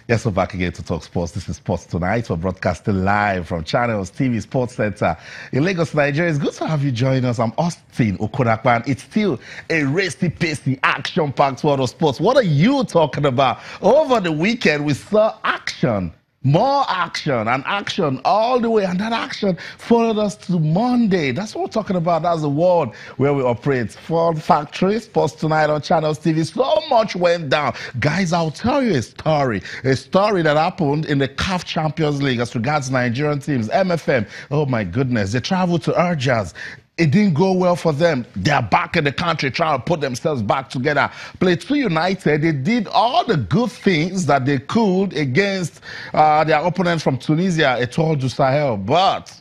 Yes, we're back again to talk sports. This is Sports Tonight. We're broadcasting live from Channels TV Sports Center in Lagos, Nigeria. It's good to have you join us. I'm Austin Okorakwan. It's still a racy, pacey, action-packed world of sports. What are you talking about? Over the weekend, we saw action. More action and action all the way. And that action followed us to Monday. That's what we're talking about. That's the world where we operate. Fun Factory, Sports Tonight on Channels TV. So much went down. Guys, I'll tell you a story. A story that happened in the CAF Champions League as regards Nigerian teams. MFM, oh my goodness. They traveled to Urjas. It didn't go well for them. They're back in the country trying to put themselves back together. Plateau United, they did all the good things that they could against their opponents from Tunisia, Etoile du Sahel. But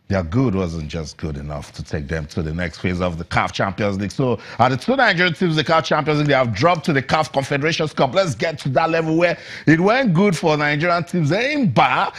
their good wasn't just good enough to take them to the next phase of the CAF Champions League. So the two Nigerian teams, the CAF Champions League, they have dropped to the CAF Confederations Cup. Let's get to that level where it went good for Nigerian teams. Eimba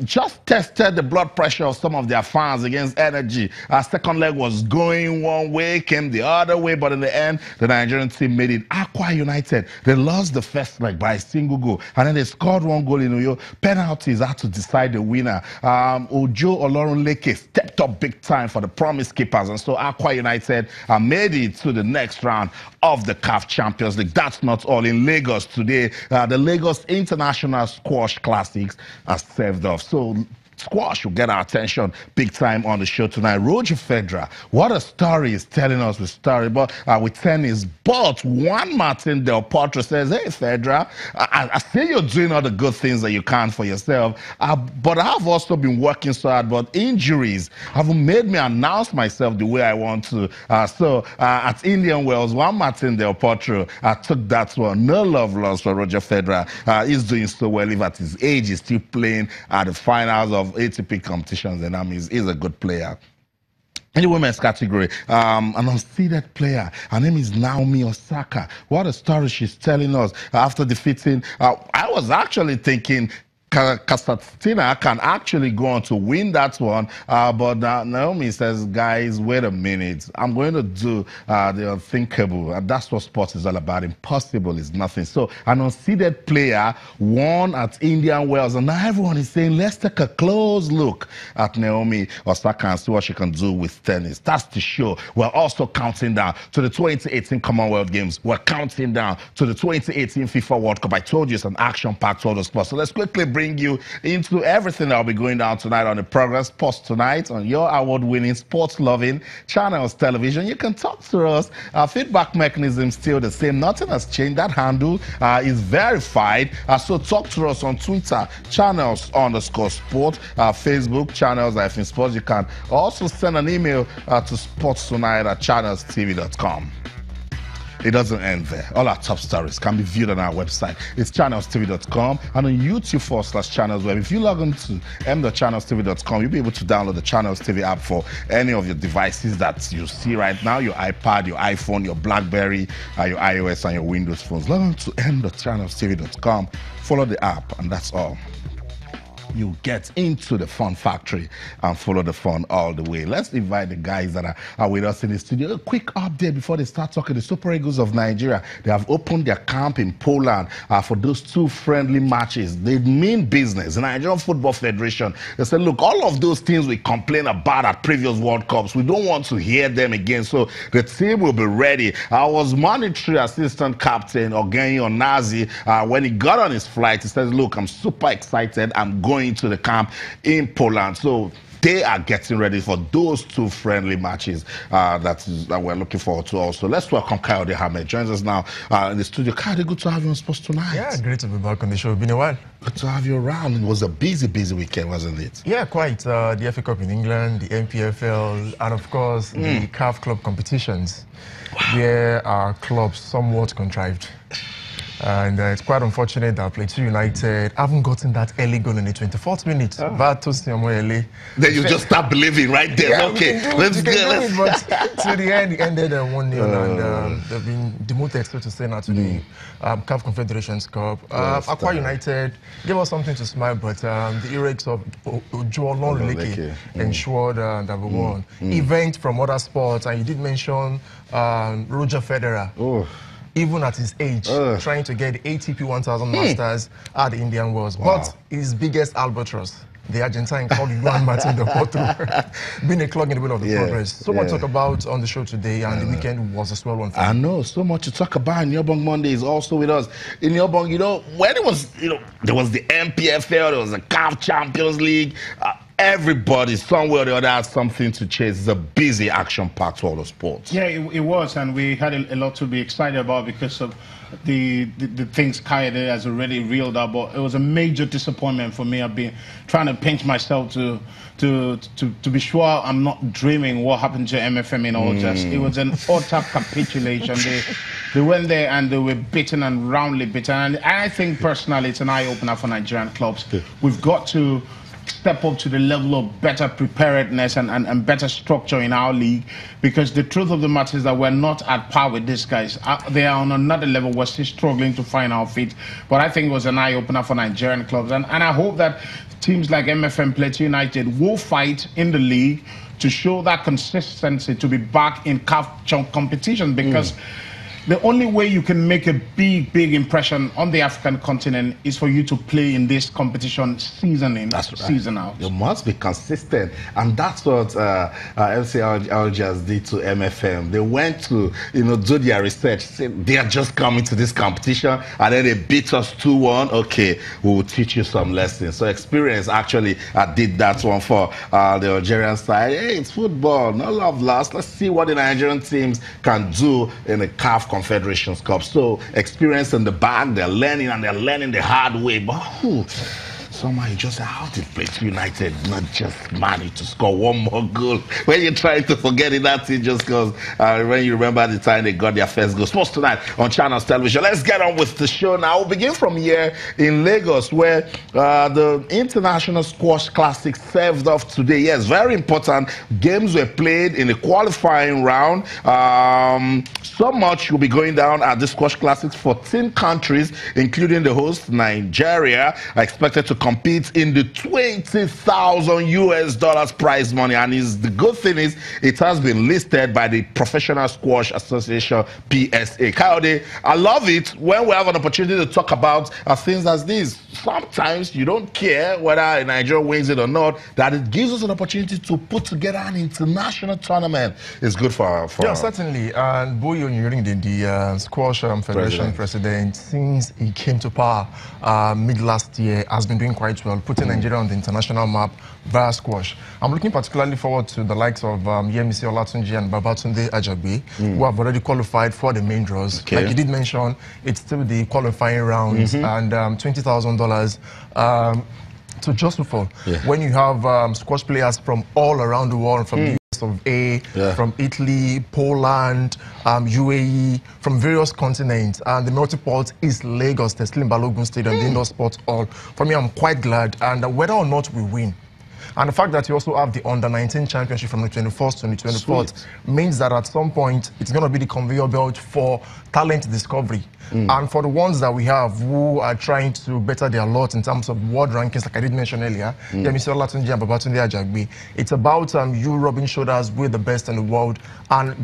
just tested the blood pressure of some of their fans against Energy. Second leg was going one way, came the other way, but in the end, the Nigerian team made it. Aqua United, they lost the first leg by a single goal, and then they scored one goal in Uyo. Penalties had to decide the winner. Ojo Olorun Leke stepped up big time for the Promise Keepers, and so Aqua United made it to the next round of the CAF Champions League. That's not all. In Lagos today, the Lagos International Squash Classics are served off. So squash will get our attention big time on the show tonight. Roger Federer, what a story is telling us with story, but with tennis. But Juan Martin Del Potro says, hey, Federer, I see you're doing all the good things that you can for yourself, but I have also been working so hard, but injuries haven't made me announce myself the way I want to. So at Indian Wells, Juan Martin Del Potro took that one. No love lost for Roger Federer. He's doing so well. Even at his age, he's still playing at the finals of ATP competitions, and he's a good player. In the women's category, an unseeded player. Her name is Naomi Osaka. What a story she's telling us after defeating. I was actually thinking Kasatkina can actually go on to win that one, but Naomi says, guys, wait a minute. I'm going to do the unthinkable, and that's what sports is all about. Impossible is nothing. So an unseeded player won at Indian Wells, and now everyone is saying, let's take a close look at Naomi Osaka and see what she can do with tennis. That's the show. We're also counting down to the 2018 Commonwealth Games. We're counting down to the 2018 FIFA World Cup. I told you it's an action-packed world of sports. So let's quickly bring you into everything that will be going down tonight on the program Sports Tonight on your award-winning, sports-loving Channels Television. You can talk to us. Our feedback mechanism is still the same. Nothing has changed. That handle is verified. So talk to us on Twitter, Channels_sport, Facebook, Channels-sports. You can also send an email to sportstonight@channelstv.com. It doesn't end there. All our top stories can be viewed on our website. It's channelstv.com and on YouTube /channelsweb. If you log on to m.channelstv.com, you'll be able to download the Channels TV app for any of your devices that you see right now, your iPad, your iPhone, your BlackBerry, your iOS, and your Windows phones. Log on to m.channelstv.com, follow the app, and that's all. You get into the fun factory and follow the fun all the way. Let's invite the guys that are with us in the studio. A quick update before they start talking. The Super Eagles of Nigeria, they have opened their camp in Poland for those two friendly matches. They mean business. The Nigerian Football Federation, they said, look, all of those things we complain about at previous World Cups, we don't want to hear them again. So the team will be ready. I was monetary assistant captain Ogenyi Onazi. When he got on his flight, he says, look, I'm super excited. I'm going to the camp in Poland. So they are getting ready for those two friendly matches that we're looking forward to also. Let's welcome Kayode Ahmed. Joins us now in the studio. Kayode, good to have you on Sports Tonight. Yeah, great to be back on the show. It's been a while. Good to have you around. It was a busy weekend, wasn't it? Yeah, quite. The FA Cup in England, the NPFL, and of course, the CAF club competitions, where our clubs somewhat contrived. And it's quite unfortunate that Plateau United haven't gotten that early goal in the 24th minute. Then you just start believing right there. Yeah, okay, let's go. But to the end, it ended 1-0, and they've been demoted, so to say, now to the CAF Confederations Cup. Aqua United gave us something to smile, but the heroics of Ojo Olorun Leke ensured that we won. Event from other sports, and you did mention Roger Federer. even at his age, trying to get the ATP 1000 Masters at the Indian Wells. Wow. But his biggest albatross, the Argentine called Juan Martin del Potro, being a clog in the wheel of the progress. So much to talk about on the show today, and the weekend was a swell one for I know, so much to talk about. Nyobong Monday is also with us. In Nyobong, when it was, there was the MPFL, there was the CAF Champions League. Everybody, somewhere or the other, has something to chase. It's a busy, action-packed world of sports. Yeah, it was, and we had a lot to be excited about because of the things Kaya has already reeled out. But it was a major disappointment for me. I've been trying to pinch myself to be sure I'm not dreaming what happened to MFM in August. It was an utter capitulation. They went there and they were beaten and roundly beaten. And I think personally it's an eye-opener for Nigerian clubs. We've got to step up to the level of better preparedness and better structure in our league, because the truth of the matter is that we're not at par with these guys. They are on another level. We're still struggling to find our feet. But I think it was an eye-opener for Nigerian clubs. And I hope that teams like MFM Plateau United will fight in the league to show that consistency to be back in CAF competition, because the only way you can make a big impression on the African continent is for you to play in this competition season in, season out. You must be consistent. And that's what FC Algiers did to MFM. They went to, do their research, said they are just coming to this competition, and then they beat us 2-1. Okay, we will teach you some lessons. So experience actually did that one for the Algerian side. Hey, it's football, no love lost. Let's see what the Nigerian teams can do in the CAF Confederations Cup. So experience in the bag, they're learning, and they're learning the hard way. But somehow you just say, how did Plateau United not just manage to score one more goal? When you're trying to forget it, that thing just goes. When you remember the time they got their first goal. Sports Tonight on Channels Television. Let's get on with the show now. We'll begin from here in Lagos, where the International Squash Classic served off today. Yes, very important. Games were played in the qualifying round. So much will be going down at the Squash Classics. 14 countries, including the host, Nigeria, are expected to compete in the $20,000 prize money. And the good thing is, it has been listed by the Professional Squash Association, PSA. Kayode, I love it when we have an opportunity to talk about things as these. Sometimes you don't care whether Nigeria wins it or not, that it gives us an opportunity to put together an international tournament. It's good for yeah, certainly. And Boyo Nyering, the Squash Federation president, since he came to power mid last year, has been doing quite well, putting Nigeria on the international map via squash. I'm looking particularly forward to the likes of Yemisi Olatunji and Babatunde Ajagbe, who have already qualified for the main draws. Okay. Like you did mention, it's still the qualifying rounds, and $20,000 to justify when you have squash players from all around the world, from the US of A, from Italy, Poland, UAE, from various continents, and the multi-port is Lagos, the Teslim Balogun Stadium, the indoor sports hall. For me, I'm quite glad, and whether or not we win, and the fact that you also have the Under-19 championship from the 21st to the 24th means that at some point it's going to be the conveyor belt for talent discovery. And for the ones that we have who are trying to better their lot in terms of world rankings, like I did mention earlier, Yemisi Olatunji and Babatunde Ajagbe, it's about you rubbing shoulders with the best in the world and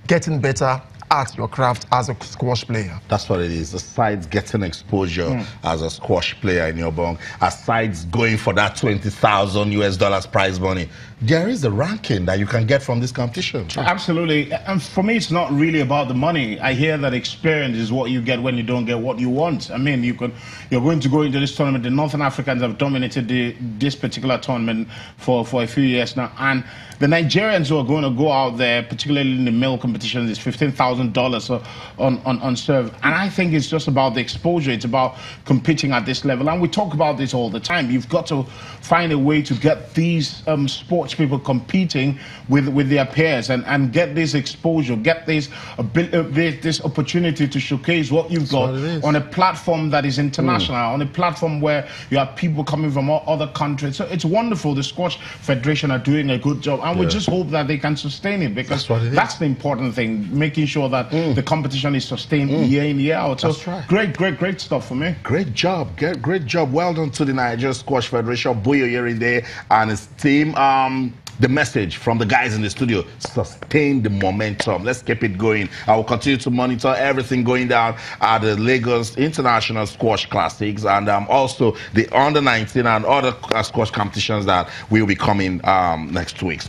getting better at your craft as a squash player. That's what it is. Besides getting exposure as a squash player in your bong, aside going for that $20,000 prize money, there is a ranking that you can get from this competition. Absolutely. And for me, it's not really about the money. I hear that experience is what you get when you don't get what you want. I mean, you're going to go into this tournament. The Northern Africans have dominated this particular tournament for a few years now. And the Nigerians who are going to go out there, particularly in the male competitions, is $15,000 on serve. And I think it's just about the exposure. It's about competing at this level. And we talk about this all the time. You've got to find a way to get these sports people competing with their peers and get this exposure, get this opportunity to showcase what you've got on a platform that is international, on a platform where you have people coming from all other countries. So it's wonderful. The Squash Federation are doing a good job, and we just hope that they can sustain it, because that's the important thing, making sure that the competition is sustained year in, year out. So great stuff for me. Great job. Great job. Well done to the Nigeria Squash Federation, Boyo Yerinde and his team. the message from the guys in the studio: sustain the momentum. Let's keep it going. I will continue to monitor everything going down at the Lagos International Squash Classics, and also the under 19 and other squash competitions that will be coming next week.